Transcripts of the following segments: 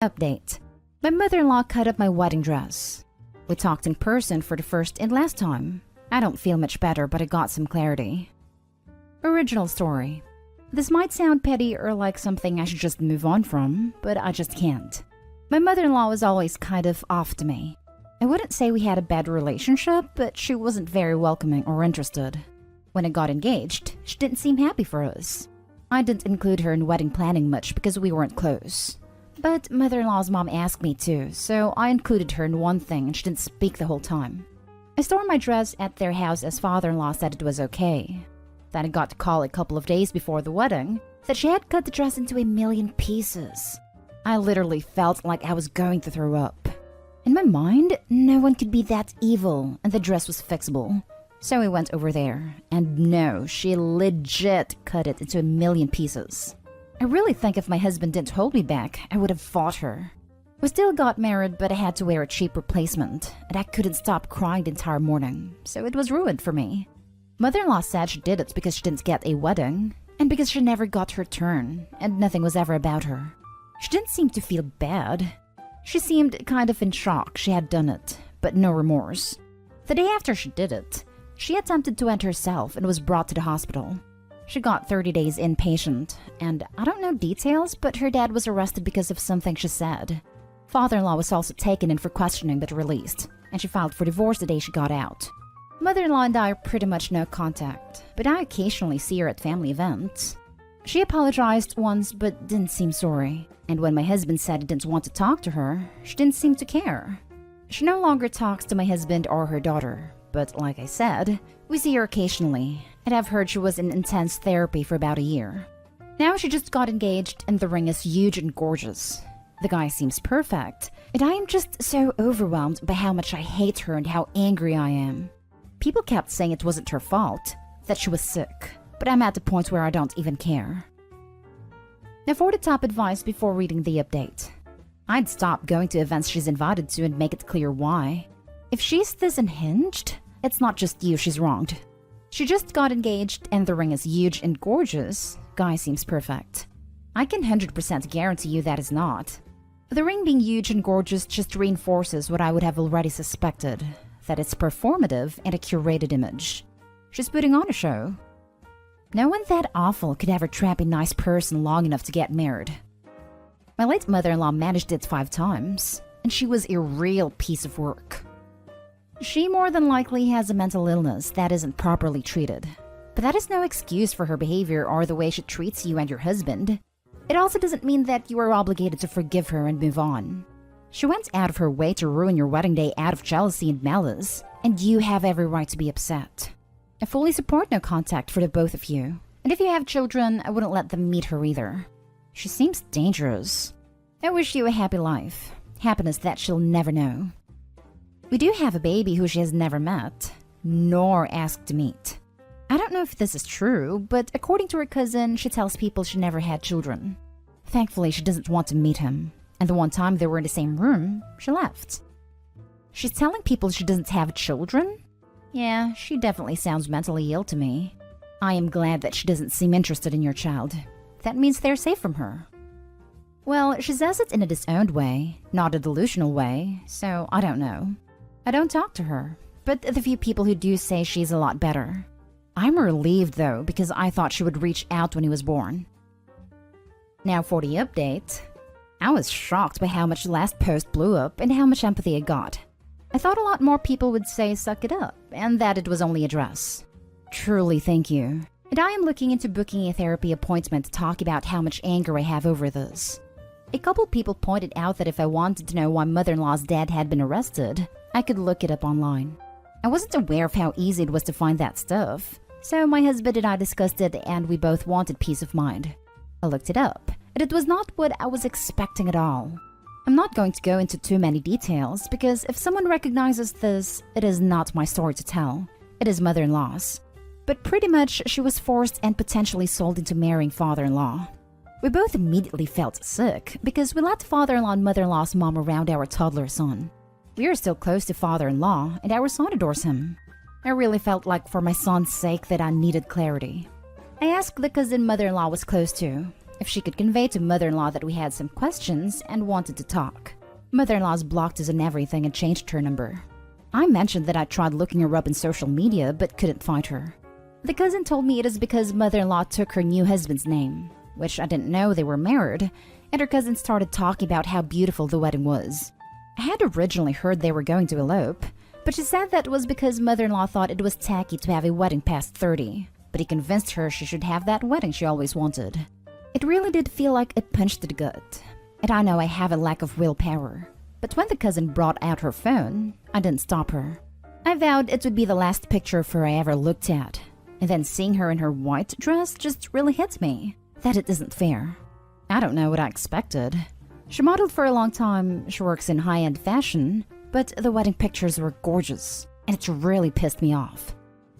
Update. My mother-in-law cut up my wedding dress. We talked in person for the first and last time. I don't feel much better, but I got some clarity. Original story. This might sound petty or like something I should just move on from, but I just can't. My mother-in-law was always kind of off to me. I wouldn't say we had a bad relationship, but she wasn't very welcoming or interested. When I got engaged, she didn't seem happy for us. I didn't include her in wedding planning much because we weren't close. But mother-in-law's mom asked me to, so I included her in one thing and she didn't speak the whole time. I stored my dress at their house as father-in-law said it was okay. Then I got to call a couple of days before the wedding that she had cut the dress into 1,000,000 pieces. I literally felt like I was going to throw up. In my mind, no one could be that evil and the dress was fixable. So we went over there, and no, she legit cut it into 1,000,000 pieces. I really think if my husband didn't hold me back, I would have fought her. We still got married, but I had to wear a cheap replacement, and I couldn't stop crying the entire morning, so it was ruined for me. Mother-in-law said she did it because she didn't get a wedding, and because she never got her turn, and nothing was ever about her. She didn't seem to feel bad. She seemed kind of in shock she had done it, but no remorse. The day after she did it, she attempted to end herself and was brought to the hospital. She got 30 days inpatient, and I don't know details, but her dad was arrested because of something she said. Father-in-law was also taken in for questioning but released, and she filed for divorce the day she got out. Mother-in-law and I are pretty much no contact, but I occasionally see her at family events. She apologized once but didn't seem sorry, and when my husband said he didn't want to talk to her, she didn't seem to care. She no longer talks to my husband or her daughter, but like I said, we see her occasionally, and I've heard she was in intense therapy for about a year. Now she just got engaged and the ring is huge and gorgeous. The guy seems perfect, and I am just so overwhelmed by how much I hate her and how angry I am. People kept saying it wasn't her fault, that she was sick, but I'm at the point where I don't even care. Now for the top advice before reading the update. I'd stop going to events she's invited to and make it clear why. If she's this unhinged, it's not just you she's wronged. She just got engaged and the ring is huge and gorgeous. Guy seems perfect. I can 100% guarantee you that is not. The ring being huge and gorgeous just reinforces what I would have already suspected, that it's performative and a curated image. She's putting on a show. No one that awful could ever trap a nice person long enough to get married. My late mother-in-law managed it 5 times, and she was a real piece of work. She more than likely has a mental illness that isn't properly treated. But that is no excuse for her behavior or the way she treats you and your husband. It also doesn't mean that you are obligated to forgive her and move on. She went out of her way to ruin your wedding day out of jealousy and malice, and you have every right to be upset. I fully support no contact for the both of you, and if you have children, I wouldn't let them meet her either. She seems dangerous. I wish you a happy life, happiness that she'll never know. We do have a baby who she has never met, nor asked to meet. I don't know if this is true, but according to her cousin, she tells people she never had children. Thankfully, she doesn't want to meet him, and the one time they were in the same room, she left. She's telling people she doesn't have children? Yeah, she definitely sounds mentally ill to me. I am glad that she doesn't seem interested in your child. That means they're safe from her. Well, she says it in a disowned way, not a delusional way, so I don't know. I don't talk to her, but the few people who do say she's a lot better. I'm relieved though, because I thought she would reach out when he was born. Now for the update. I was shocked by how much the last post blew up and how much empathy it got. I thought a lot more people would say suck it up, and that it was only a dress. Truly thank you. And I am looking into booking a therapy appointment to talk about how much anger I have over this. A couple people pointed out that if I wanted to know why mother-in-law's dad had been arrested, I could look it up online. I wasn't aware of how easy it was to find that stuff, so my husband and I discussed it and we both wanted peace of mind. I looked it up, and it was not what I was expecting at all. I'm not going to go into too many details because if someone recognizes this, it is not my story to tell. It is mother-in-law's. But pretty much she was forced and potentially sold into marrying father-in-law. We both immediately felt sick because we let father-in-law and mother-in-law's mom around our toddler son. We are still close to father-in-law and our son adores him. I really felt like for my son's sake that I needed clarity. I asked the cousin mother-in-law was close to. if she could convey to mother-in-law that we had some questions and wanted to talk. Mother-in-law's blocked us on everything and changed her number. I mentioned that I tried looking her up in social media but couldn't find her. The cousin told me it is because mother-in-law took her new husband's name, which I didn't know they were married, and her cousin started talking about how beautiful the wedding was. I had originally heard they were going to elope, but she said that was because mother-in-law thought it was tacky to have a wedding past 30, but he convinced her she should have that wedding she always wanted. It really did feel like a punch to the gut, and I know I have a lack of willpower, but when the cousin brought out her phone, I didn't stop her. I vowed it would be the last picture of her I ever looked at, and then seeing her in her white dress just really hit me that it isn't fair. I don't know what I expected. She modeled for a long time, she works in high-end fashion, but the wedding pictures were gorgeous, and it really pissed me off.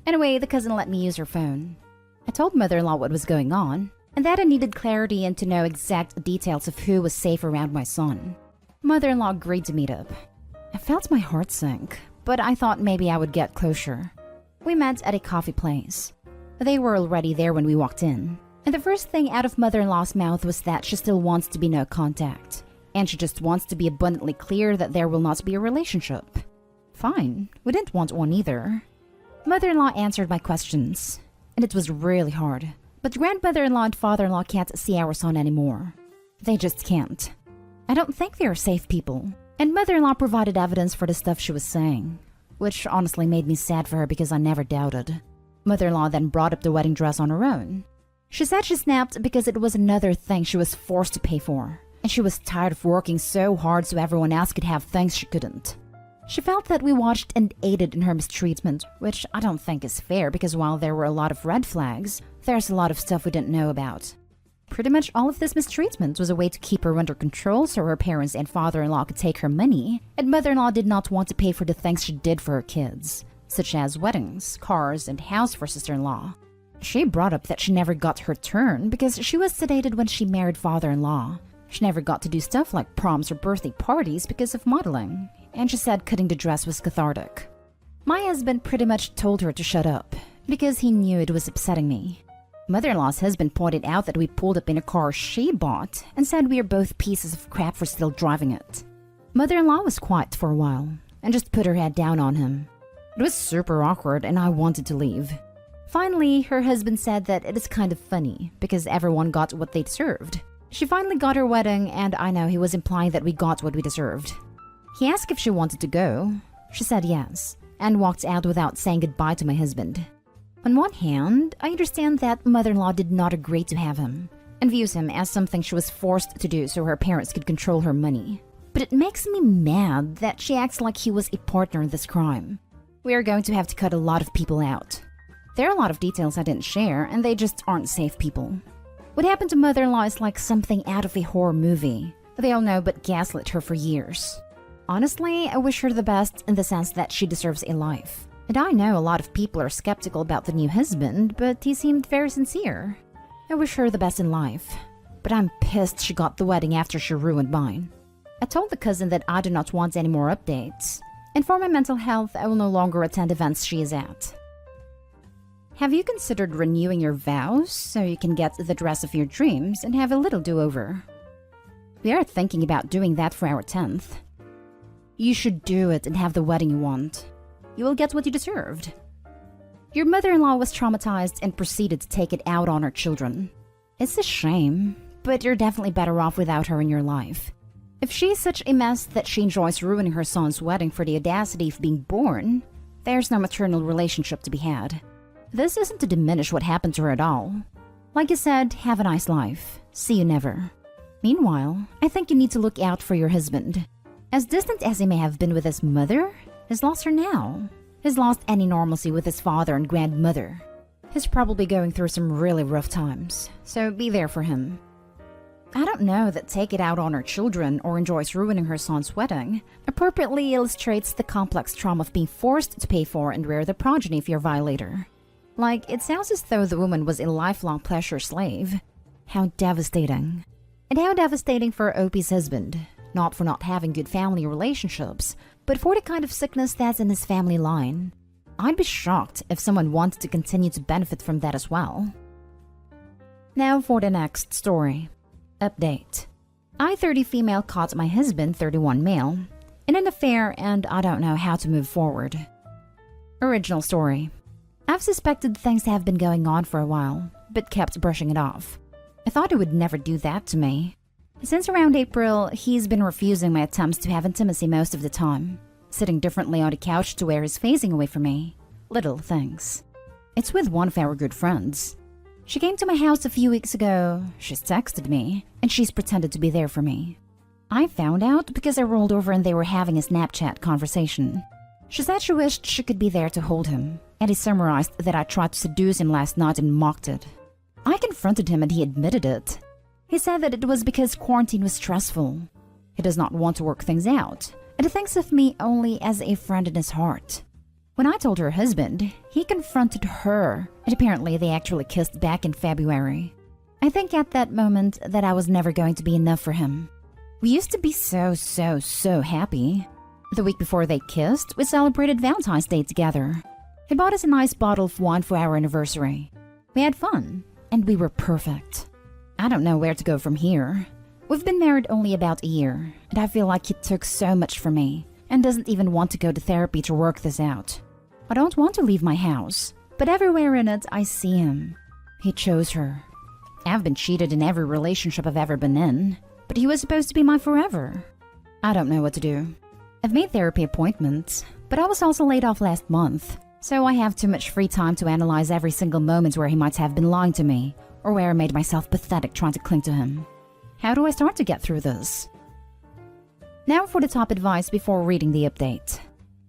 Anyway, the cousin let me use her phone. I told mother-in-law what was going on, and that I needed clarity and to know exact details of who was safe around my son. Mother-in-law agreed to meet up. I felt my heart sink, but I thought maybe I would get closure. We met at a coffee place. They were already there when we walked in, and the first thing out of mother-in-law's mouth was that she still wants to be no contact, and she just wants to be abundantly clear that there will not be a relationship. Fine, we didn't want one either. Mother-in-law answered my questions, and it was really hard, but grandmother-in-law and father-in-law can't see our son anymore. They just can't. I don't think they are safe people, and mother-in-law provided evidence for the stuff she was saying, which honestly made me sad for her because I never doubted. Mother-in-law then brought up the wedding dress on her own. She said she snapped because it was another thing she was forced to pay for, and she was tired of working so hard so everyone else could have things she couldn't. She felt that we watched and aided in her mistreatment, which I don't think is fair because while there were a lot of red flags, there's a lot of stuff we didn't know about. Pretty much all of this mistreatment was a way to keep her under control so her parents and father-in-law could take her money, and mother-in-law did not want to pay for the things she did for her kids, such as weddings, cars, and house for sister-in-law. She brought up that she never got her turn because she was sedated when she married father-in-law. She never got to do stuff like proms or birthday parties because of modeling, and she said cutting the dress was cathartic. My husband pretty much told her to shut up because he knew it was upsetting me. Mother-in-law's husband pointed out that we pulled up in a car she bought and said we are both pieces of crap for still driving it. Mother-in-law was quiet for a while and just put her head down on him. It was super awkward and I wanted to leave. Finally, her husband said that it is kind of funny because everyone got what they deserved. She finally got her wedding and I know he was implying that we got what we deserved. He asked if she wanted to go. She said yes and walked out without saying goodbye to my husband. On one hand, I understand that mother-in-law did not agree to have him and views him as something she was forced to do so her parents could control her money. But it makes me mad that she acts like he was a partner in this crime. We are going to have to cut a lot of people out. There are a lot of details I didn't share and they just aren't safe people. What happened to mother-in-law is like something out of a horror movie. They all know but gaslit her for years. Honestly, I wish her the best in the sense that she deserves a life. And I know a lot of people are skeptical about the new husband, but he seemed very sincere. I wish her the best in life. But I'm pissed she got the wedding after she ruined mine. I told the cousin that I do not want any more updates. And for my mental health, I will no longer attend events she is at. Have you considered renewing your vows so you can get the dress of your dreams and have a little do-over? We are thinking about doing that for our 10th. You should do it and have the wedding you want. You will get what you deserved. Your mother-in-law was traumatized and proceeded to take it out on her children. It's a shame, but you're definitely better off without her in your life. If she's such a mess that she enjoys ruining her son's wedding for the audacity of being born, there's no maternal relationship to be had. This isn't to diminish what happened to her at all. Like I said, have a nice life. See you never. Meanwhile, I think you need to look out for your husband. As distant as he may have been with his mother, he's lost her now. He's lost any normalcy with his father and grandmother. He's probably going through some really rough times, so be there for him. I don't know that take it out on her children or enjoys ruining her son's wedding appropriately illustrates the complex trauma of being forced to pay for and rear the progeny of your violator. Like, it sounds as though the woman was a lifelong pleasure slave. How devastating. And how devastating for Opie's husband. Not for not having good family relationships, but for the kind of sickness that's in his family line. I'd be shocked if someone wanted to continue to benefit from that as well. Now for the next story. Update. I, 30 female, caught my husband, 31 male, in an affair and I don't know how to move forward. Original story. I've suspected things have been going on for a while, but kept brushing it off. I thought he would never do that to me. Since around April, he's been refusing my attempts to have intimacy most of the time, sitting differently on the couch to where he's facing away from me. Little things. It's with one of our good friends. She came to my house a few weeks ago, she's texted me, and she's pretended to be there for me. I found out because I rolled over and they were having a Snapchat conversation. She said she wished she could be there to hold him, and he summarized that I tried to seduce him last night and mocked it. I confronted him and he admitted it. He said that it was because quarantine was stressful. He does not want to work things out, and he thinks of me only as a friend in his heart. When I told her husband, he confronted her, and apparently they actually kissed back in February. I think at that moment that I was never going to be enough for him. We used to be so happy. The week before they kissed, we celebrated Valentine's Day together. He bought us a nice bottle of wine for our anniversary. We had fun, and we were perfect. I don't know where to go from here. We've been married only about a year, and I feel like he took so much from me and doesn't even want to go to therapy to work this out. I don't want to leave my house, but everywhere in it I see him. He chose her. I've been cheated in every relationship I've ever been in, but he was supposed to be my forever. I don't know what to do. I've made therapy appointments, but I was also laid off last month, so I have too much free time to analyze every single moment where he might have been lying to me, or where I made myself pathetic trying to cling to him. How do I start to get through this? Now for the top advice before reading the update.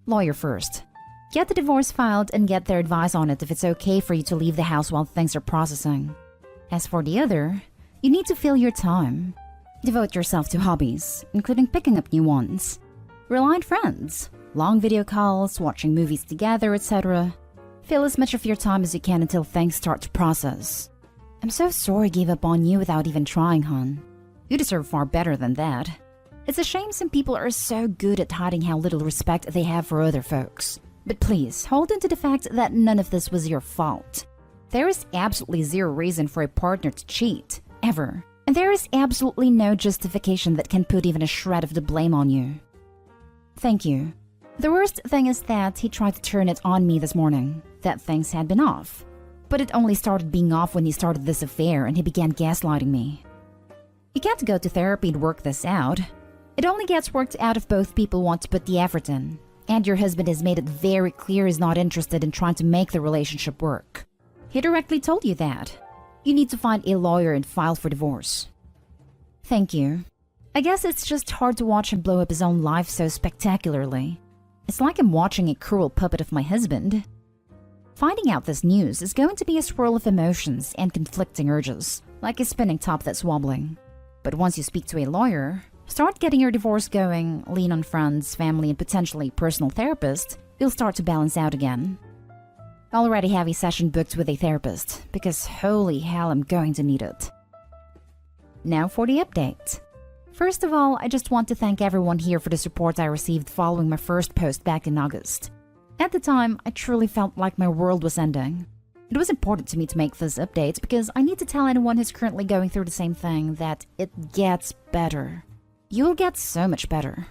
Lawyer first. Get the divorce filed and get their advice on it if it's okay for you to leave the house while things are processing. As for the other, you need to fill your time. Devote yourself to hobbies, including picking up new ones. Rely on friends, long video calls, watching movies together, etc. Fill as much of your time as you can until things start to process. I'm so sorry I gave up on you without even trying, hon. You deserve far better than that. It's a shame some people are so good at hiding how little respect they have for other folks. But please, hold on to the fact that none of this was your fault. There is absolutely zero reason for a partner to cheat, ever. And there is absolutely no justification that can put even a shred of the blame on you. Thank you. The worst thing is that he tried to turn it on me this morning, that things had been off. But it only started being off when he started this affair and he began gaslighting me. You can't go to therapy to work this out. It only gets worked out if both people want to put the effort in. And your husband has made it very clear he's not interested in trying to make the relationship work. He directly told you that. You need to find a lawyer and file for divorce. Thank you. I guess it's just hard to watch him blow up his own life so spectacularly. It's like I'm watching a cruel puppet of my husband. Finding out this news is going to be a swirl of emotions and conflicting urges, like a spinning top that's wobbling. But once you speak to a lawyer, start getting your divorce going, lean on friends, family, and potentially personal therapist, you'll start to balance out again. I already have a session booked with a therapist, because holy hell, I'm going to need it. Now for the update. First of all, I just want to thank everyone here for the support I received following my first post back in August. At the time, I truly felt like my world was ending. It was important to me to make this update because I need to tell anyone who's currently going through the same thing that it gets better. You'll get so much better.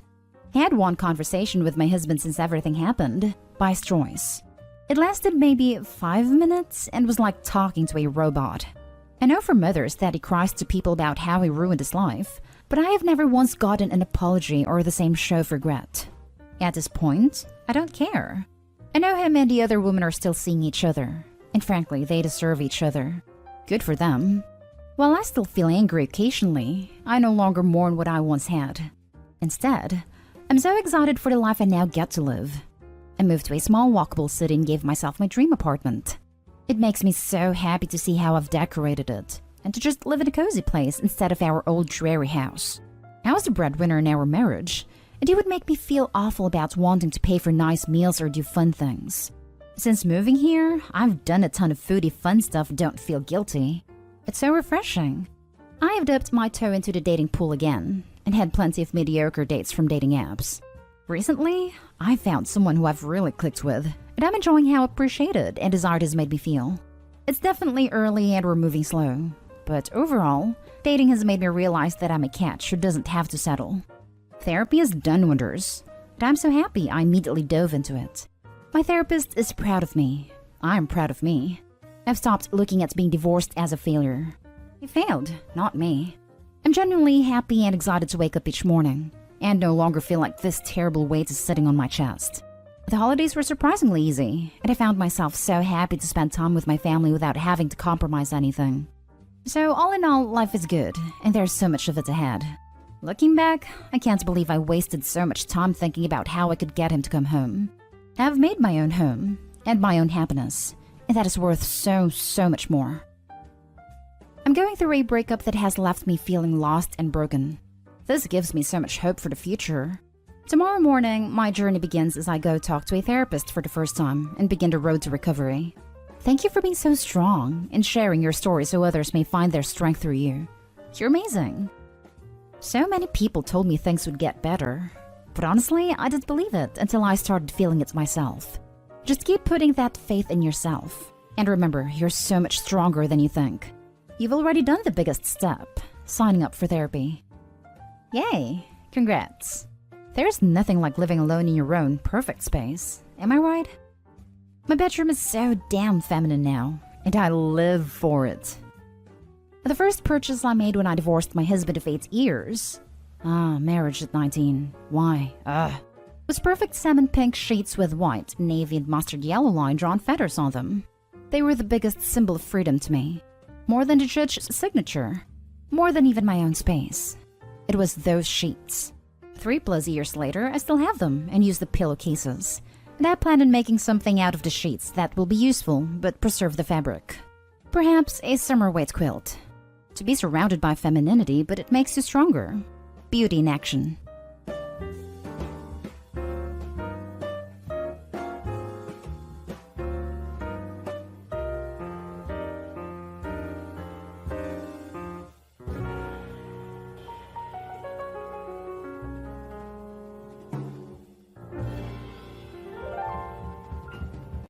I had one conversation with my husband since everything happened, by his choice. It lasted maybe 5 minutes and was like talking to a robot. I know from others that he cries to people about how he ruined his life, but I have never once gotten an apology or the same show of regret. At this point, I don't care. I know him and the other woman are still seeing each other, and frankly, they deserve each other. Good for them. While I still feel angry occasionally, I no longer mourn what I once had. Instead, I'm so excited for the life I now get to live. I moved to a small walkable city and gave myself my dream apartment. It makes me so happy to see how I've decorated it, and to just live in a cozy place instead of our old dreary house. I was the breadwinner in our marriage, and it would make me feel awful about wanting to pay for nice meals or do fun things. Since moving here, I've done a ton of foodie fun stuff and don't feel guilty. It's so refreshing. I have dipped my toe into the dating pool again, and had plenty of mediocre dates from dating apps. Recently, I found someone who I've really clicked with, and I'm enjoying how appreciated and desired has made me feel. It's definitely early and we're moving slow, but overall, dating has made me realize that I'm a catch who doesn't have to settle. Therapy has done wonders, and I'm so happy I immediately dove into it. My therapist is proud of me. I'm proud of me. I've stopped looking at being divorced as a failure. He failed, not me. I'm genuinely happy and excited to wake up each morning, and no longer feel like this terrible weight is sitting on my chest. The holidays were surprisingly easy, and I found myself so happy to spend time with my family without having to compromise anything. So all in all, life is good, and there's so much of it ahead. Looking back, I can't believe I wasted so much time thinking about how I could get him to come home. I've made my own home, and my own happiness, and that is worth so much more. I'm going through a breakup that has left me feeling lost and broken. This gives me so much hope for the future. Tomorrow morning, my journey begins as I go talk to a therapist for the first time and begin the road to recovery. Thank you for being so strong and sharing your story so others may find their strength through you. You're amazing. So many people told me things would get better, but honestly, I didn't believe it until I started feeling it myself. Just keep putting that faith in yourself. And remember, you're so much stronger than you think. You've already done the biggest step, signing up for therapy. Yay! Congrats. There's nothing like living alone in your own perfect space, am I right? My bedroom is so damn feminine now, and I live for it. The first purchase I made when I divorced my husband of 8 years. Marriage at 19. Why? Was perfect salmon pink sheets with white, navy, and mustard yellow line drawn feathers on them. They were the biggest symbol of freedom to me. More than the judge's signature. More than even my own space. It was those sheets. 3+ years later, I still have them and use the pillowcases. And I plan on making something out of the sheets that will be useful but preserve the fabric. Perhaps a summer weight quilt. To be surrounded by femininity, but it makes you stronger. Beauty in action.